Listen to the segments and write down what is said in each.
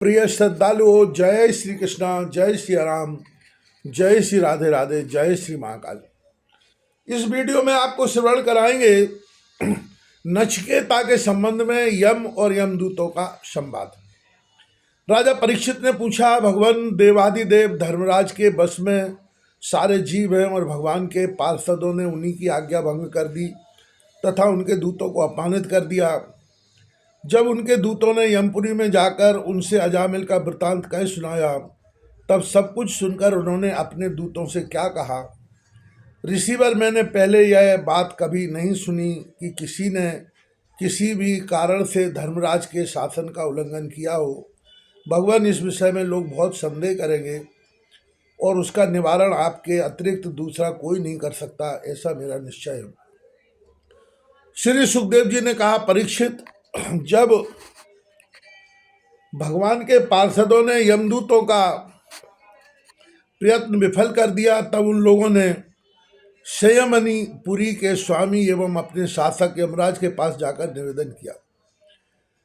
प्रिय श्रद्धालुओं, जय श्री कृष्णा, जय श्री राम, जय श्री राधे राधे, जय श्री महाकाल। इस वीडियो में आपको श्रवण कराएंगे नचिकेता के संबंध में यम और यमदूतों का संवाद। राजा परीक्षित ने पूछा, भगवान देवादिदेव धर्मराज के बस में सारे जीव हैं और भगवान के पार्षदों ने उन्हीं की आज्ञा भंग कर दी तथा उनके दूतों को अपमानित कर दिया। जब उनके दूतों ने यमपुरी में जाकर उनसे अजामिल का वृतांत कह सुनाया, तब सब कुछ सुनकर उन्होंने अपने दूतों से क्या कहा। ऋषिवर, मैंने पहले यह बात कभी नहीं सुनी कि किसी ने किसी भी कारण से धर्मराज के शासन का उल्लंघन किया हो। भगवान, इस विषय में लोग बहुत संदेह करेंगे और उसका निवारण आपके अतिरिक्त दूसरा कोई नहीं कर सकता, ऐसा मेरा निश्चय है। श्री सुखदेव जी ने कहा, परीक्षित, जब भगवान के पार्षदों ने यमदूतों का प्रयत्न विफल कर दिया, तब उन लोगों ने संयमनी पुरी के स्वामी एवं अपने शासक यमराज के पास जाकर निवेदन किया।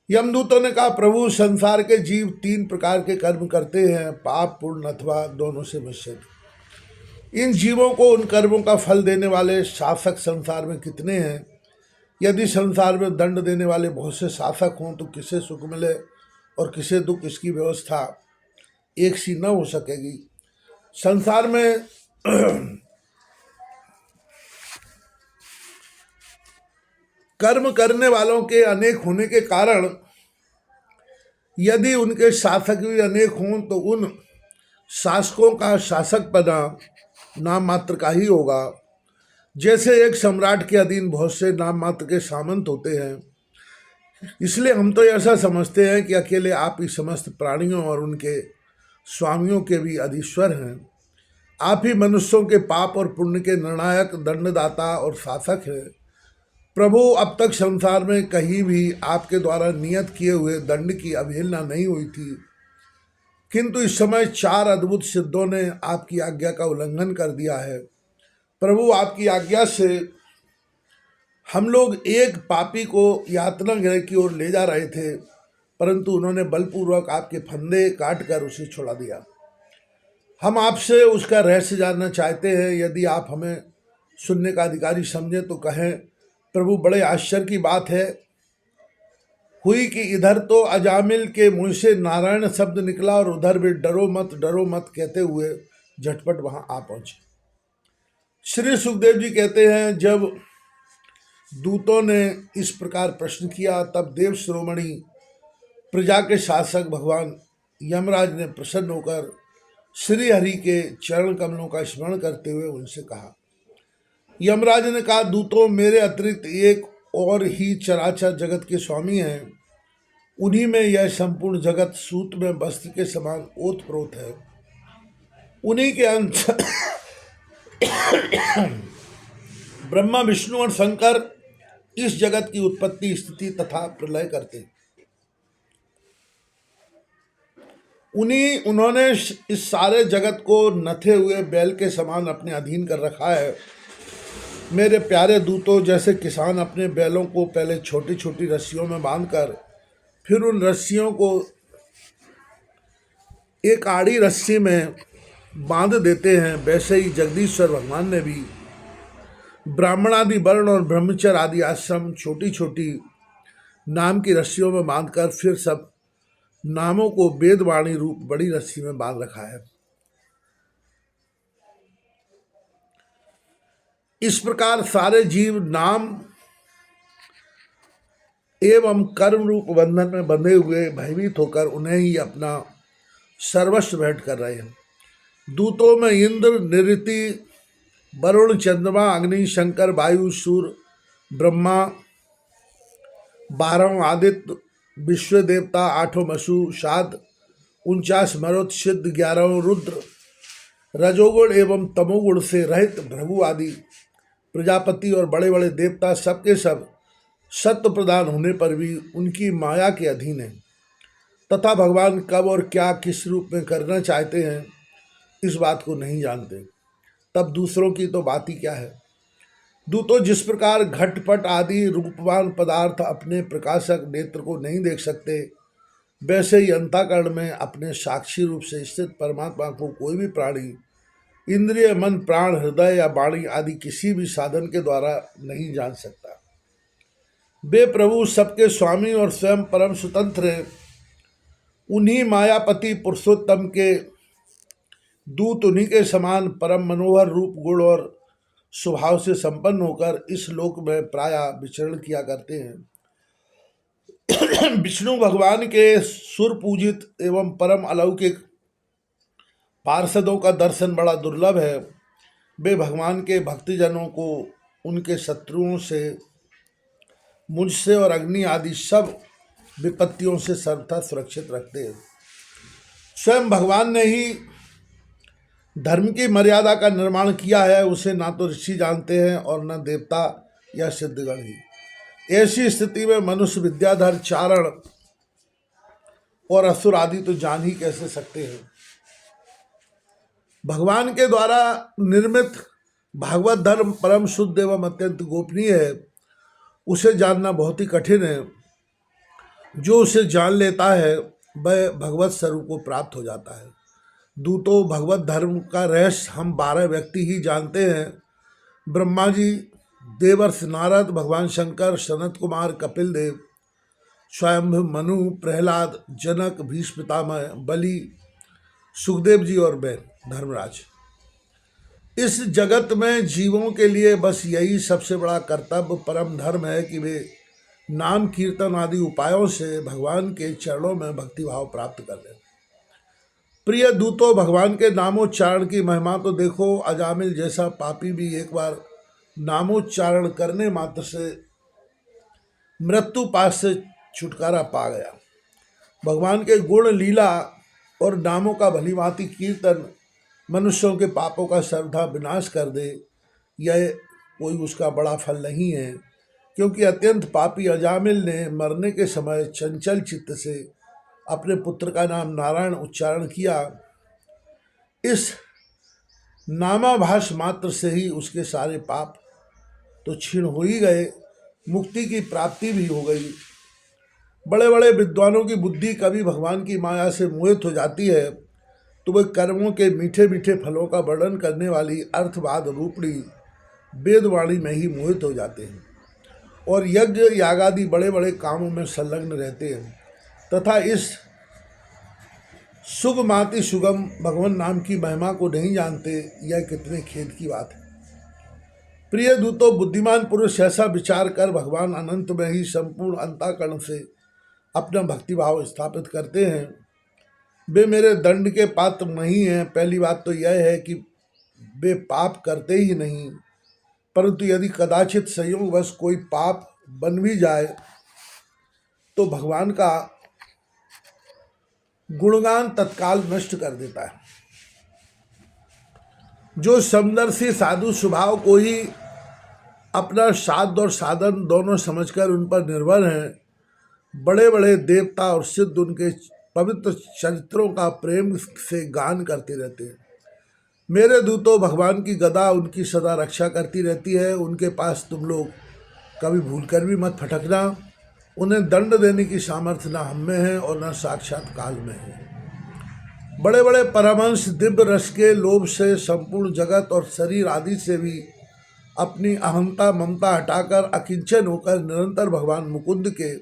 यमदूतों ने कहा, प्रभु, संसार के जीव 3 प्रकार के कर्म करते हैं, पाप, पुण्य अथवा दोनों से मिश्रित। इन जीवों को उन कर्मों का फल देने वाले शासक संसार में कितने हैं? यदि संसार में दंड देने वाले बहुत से शासक हों तो किसे सुख मिले और किसे दुख, इसकी व्यवस्था एक सी न हो सकेगी। संसार में कर्म करने वालों के अनेक होने के कारण यदि उनके शासक भी अनेक हों तो उन शासकों का शासक पना नाम मात्र का ही होगा। जैसे एक सम्राट के अधीन बहुत से नाम मात्र के सामंत होते हैं, इसलिए हम तो ऐसा समझते हैं कि अकेले आप ही समस्त प्राणियों और उनके स्वामियों के भी अधीश्वर हैं। आप ही मनुष्यों के पाप और पुण्य के निर्णायक, दंडदाता और शासक हैं। प्रभु, अब तक संसार में कहीं भी आपके द्वारा नियत किए हुए दंड की अवहेलना नहीं हुई थी, किंतु इस समय 4 अद्भुत सिद्धों ने आपकी आज्ञा का उल्लंघन कर दिया है। प्रभु, आपकी आज्ञा से हम लोग एक पापी को यातना गृह की ओर ले जा रहे थे, परंतु उन्होंने बलपूर्वक आपके फंदे काटकर उसे छुड़ा दिया। हम आपसे उसका रहस्य जानना चाहते हैं। यदि आप हमें सुनने का अधिकारी समझें तो कहें। प्रभु, बड़े आश्चर्य की बात है हुई कि इधर तो अजामिल के मुंह से नारायण शब्द निकला और उधर भी डरो मत कहते हुए झटपट वहां आ पहुंचे। श्री सुखदेव जी कहते हैं, जब दूतों ने इस प्रकार प्रश्न किया, तब देव शिरोमणि प्रजा के शासक भगवान यमराज ने प्रसन्न होकर श्री हरि के चरण कमलों का स्मरण करते हुए उनसे कहा। यमराज ने कहा, दूतों, मेरे अतिरिक्त एक और ही चराचर जगत के स्वामी हैं। उन्हीं में यह संपूर्ण जगत सूत में वस्त्र के समान ओतप्रोत है। उन्हीं के अंश ब्रह्मा, विष्णु और शंकर इस जगत की उत्पत्ति, स्थिति तथा प्रलय करते हैं। उन्होंने इस सारे जगत को नथे हुए बैल के समान अपने अधीन कर रखा है। मेरे प्यारे दूतों, जैसे किसान अपने बैलों को पहले छोटी छोटी रस्सियों में बांधकर फिर उन रस्सियों को एक आड़ी रस्सी में बांध देते हैं, वैसे ही जगदीश्वर भगवान ने भी ब्राह्मणादि वर्ण और ब्रह्मचर्य आदि आश्रम छोटी छोटी नाम की रस्सियों में बांधकर फिर सब नामों को वेदवाणी रूप बड़ी रस्सी में बांध रखा है। इस प्रकार सारे जीव नाम एवं कर्म रूप बंधन में बंधे हुए भयभीत होकर उन्हें ही अपना सर्वस्व भेंट कर रहे हैं। दूतों में इंद्र, निऋति, वरुण, चंद्रमा, अग्नि, शंकर, वायु, सूर्य, ब्रह्मा, 12 आदित्य, विश्व देवता, 8 वसु, 7 49 मरुत, सिद्ध, 11 रुद्र, रजोगुण एवं तमोगुण से रहित भृगु आदि प्रजापति और बड़े बड़े देवता सबके सब सत्व प्रदान होने पर भी उनकी माया के अधीन है तथा भगवान कब और क्या किस रूप में करना चाहते हैं इस बात को नहीं जानते। तब दूसरों की तो बात ही क्या है। दूतों, जिस प्रकार घटपट आदि रूपवान पदार्थ अपने प्रकाशक नेत्र को नहीं देख सकते, वैसे ही अंतःकरण में अपने साक्षी रूप से स्थित परमात्मा को कोई भी प्राणी इंद्रिय, मन, प्राण, हृदय या वाणी आदि किसी भी साधन के द्वारा नहीं जान सकता। वे प्रभु सबके स्वामी और स्वयं परम स्वतंत्र हैं। उन्हीं मायापति पुरुषोत्तम के दूत, उन्हीं के समान परम मनोहर रूप, गुण और स्वभाव से संपन्न होकर इस लोक में प्रायः विचरण किया करते हैं। विष्णु भगवान के सुर पूजित एवं परम अलौकिक पार्षदों का दर्शन बड़ा दुर्लभ है। वे भगवान के भक्तजनों को उनके शत्रुओं से, मुझसे और अग्नि आदि सब विपत्तियों से सर्वथा सुरक्षित रखते हैं। स्वयं भगवान ने ही धर्म की मर्यादा का निर्माण किया है, उसे ना तो ऋषि जानते हैं और न देवता या सिद्धगण ही। ऐसी स्थिति में मनुष्य, विद्याधर, चारण और असुर आदि तो जान ही कैसे सकते हैं। भगवान के द्वारा निर्मित भागवत धर्म परम शुद्ध एवं अत्यंत गोपनीय है। उसे जानना बहुत ही कठिन है। जो उसे जान लेता है वह भगवत स्वरूप को प्राप्त हो जाता है। दूतों, भगवत धर्म का रहस्य हम 12 व्यक्ति ही जानते हैं। ब्रह्मा जी, देवर्षि नारद, भगवान शंकर, सनत कुमार, कपिल देव, स्वयंभु, मनु, प्रहलाद, जनक, भीष्म पितामह, बलि, सुखदेव जी और मैं धर्मराज। इस जगत में जीवों के लिए बस यही सबसे बड़ा कर्तव्य परम धर्म है कि वे नाम कीर्तन आदि उपायों से भगवान के चरणों में भक्तिभाव प्राप्त कर लें। प्रिय दूतों, भगवान के नामोच्चारण की महिमा तो देखो। अजामिल जैसा पापी भी एक बार नामोच्चारण करने मात्र से मृत्यु पास से छुटकारा पा गया। भगवान के गुण, लीला और नामों का भलीभांति कीर्तन मनुष्यों के पापों का सर्वथा विनाश कर दे, यह कोई उसका बड़ा फल नहीं है। क्योंकि अत्यंत पापी अजामिल ने मरने के समय चंचल चित्त से अपने पुत्र का नाम नारायण उच्चारण किया। इस नामाभास मात्र से ही उसके सारे पाप तो क्षीण हो ही गए, मुक्ति की प्राप्ति भी हो गई। बड़े बड़े विद्वानों की बुद्धि कभी भगवान की माया से मोहित हो जाती है तो वे कर्मों के मीठे मीठे फलों का वर्णन करने वाली अर्थवाद रूपणी वेदवाणी में ही मोहित हो जाते हैं और यज्ञ यागादि बड़े बड़े कामों में संलग्न रहते हैं तथा इस सुगमाति सुगम भगवान नाम की महिमा को नहीं जानते। यह कितने खेद की बात है। प्रिय दूतों, बुद्धिमान पुरुष ऐसा विचार कर भगवान अनंत में ही संपूर्ण अंतःकरण से अपना भक्तिभाव स्थापित करते हैं। वे मेरे दंड के पात्र नहीं हैं। पहली बात तो यह है कि वे पाप करते ही नहीं, परंतु यदि कदाचित संयोगवश कोई पाप बन भी जाए तो भगवान का गुणगान तत्काल नष्ट कर देता है। जो समदर्शी साधु स्वभाव को ही अपना साध और साधन दोनों समझकर उन पर निर्भर हैं, बड़े बड़े देवता और सिद्ध उनके पवित्र चरित्रों का प्रेम से गान करते रहते हैं। मेरे दूतों, भगवान की गदा उनकी सदा रक्षा करती रहती है। उनके पास तुम लोग कभी भूलकर भी मत फटकना। उन्हें दंड देने की सामर्थ्य न हम में है और न साक्षात काल में है। बड़े बड़े परमहंस दिव्य रस के लोभ से संपूर्ण जगत और शरीर आदि से भी अपनी अहंता ममता हटाकर अकिंचन होकर निरंतर भगवान मुकुंद के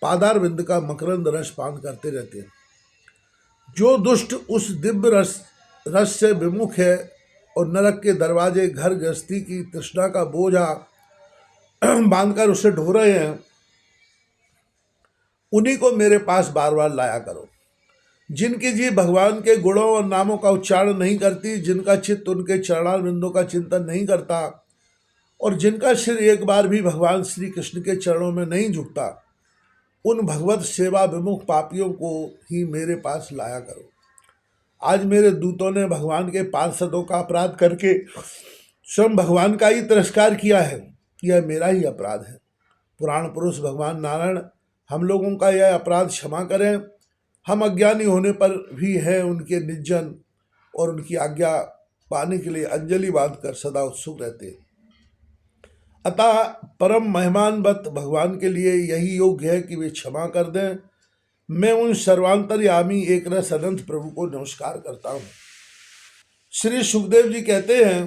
पादार बिंद का मकरंद रस पान करते रहते हैं। जो दुष्ट उस दिव्य रस से विमुख है और नरक के दरवाजे घर गृहस्थी की तृष्णा का बोझा बांधकर उसे ढो रहे हैं, उन्हीं को मेरे पास बार बार लाया करो। जिनकी जीभ भगवान के गुणों और नामों का उच्चारण नहीं करती, जिनका चित्त उनके चरणारविंदों का चिंतन नहीं करता और जिनका सिर एक बार भी भगवान श्री कृष्ण के चरणों में नहीं झुकता, उन भगवत सेवा विमुख पापियों को ही मेरे पास लाया करो। आज मेरे दूतों ने भगवान के पार्षदों का अपराध करके स्वयं भगवान का ही तिरस्कार किया है। यह मेरा ही अपराध है। पुराण पुरुष भगवान नारायण हम लोगों का यह अपराध क्षमा करें। हम अज्ञानी होने पर भी हैं उनके निर्जन और उनकी आज्ञा पाने के लिए अंजलि बांधकर सदा उत्सुक रहते हैं। अतः परम मेहमानवत भगवान के लिए यही योग्य है कि वे क्षमा कर दें मैं उन सर्वांतर्यामी एक रस अनंत प्रभु को नमस्कार करता हूँ। श्री सुखदेव जी कहते हैं,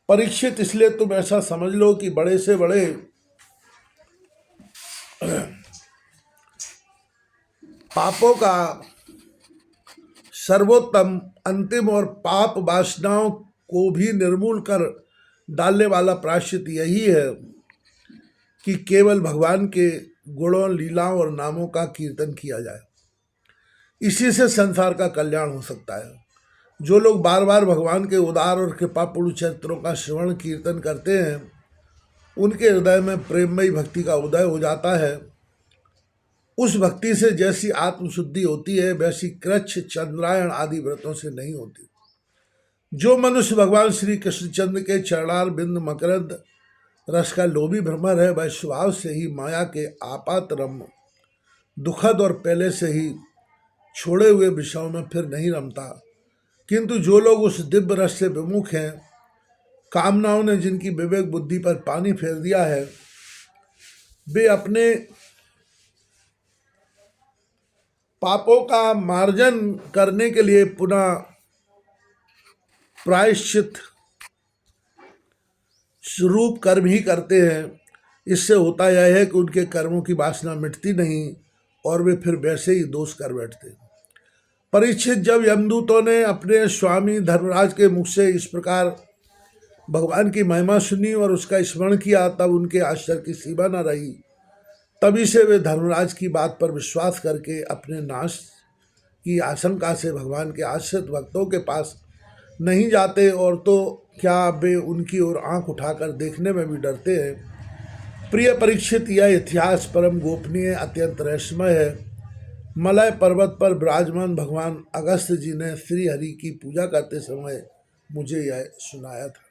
परीक्षित इसलिए तुम ऐसा समझ लो कि बड़े से बड़े पापों का सर्वोत्तम, अंतिम और पाप वासनाओं को भी निर्मूल कर डालने वाला प्रायश्चित यही है कि केवल भगवान के गुणों, लीलाओं और नामों का कीर्तन किया जाए। इसी से संसार का कल्याण हो सकता है। जो लोग बार बार भगवान के उदार और कृपापूर्ण चरित्रों का श्रवण कीर्तन करते हैं, उनके हृदय में प्रेममयी भक्ति का उदय हो जाता है। उस भक्ति से जैसी आत्मशुद्धि होती है, वैसी कृच्छ, चंद्रायण आदि व्रतों से नहीं होती। जो मनुष्य भगवान श्री कृष्णचंद्र के चरणार बिंद मकरंद रस का लोभी भ्रमर है, वह स्वभाव से ही माया के आपातरम, दुखद और पहले से ही छोड़े हुए विषयों में फिर नहीं रमता। किंतु जो लोग उस दिव्य रस से विमुख हैं, कामनाओं ने जिनकी विवेक बुद्धि पर पानी फेर दिया है, वे अपने पापों का मार्जन करने के लिए पुनः प्रायश्चित स्वरूप कर्म ही करते हैं। इससे होता यह है कि उनके कर्मों की वासना मिटती नहीं और वे फिर वैसे ही दोष कर बैठते। परीक्षित, जब यमदूतों ने अपने स्वामी धर्मराज के मुख से इस प्रकार भगवान की महिमा सुनी और उसका स्मरण किया, तब उनके आश्चर्य की सीमा न रही। तभी से वे धर्मराज की बात पर विश्वास करके अपने नाश की आशंका से भगवान के आश्रित भक्तों के पास नहीं जाते, और तो क्या वे उनकी ओर आंख उठाकर देखने में भी डरते हैं। प्रिय परीक्षित, यह इतिहास परम गोपनीय, अत्यंत रहस्यमय है। मलय पर्वत पर विराजमान भगवान अगस्त्य जी ने श्री हरि की पूजा करते समय मुझे यह सुनाया था।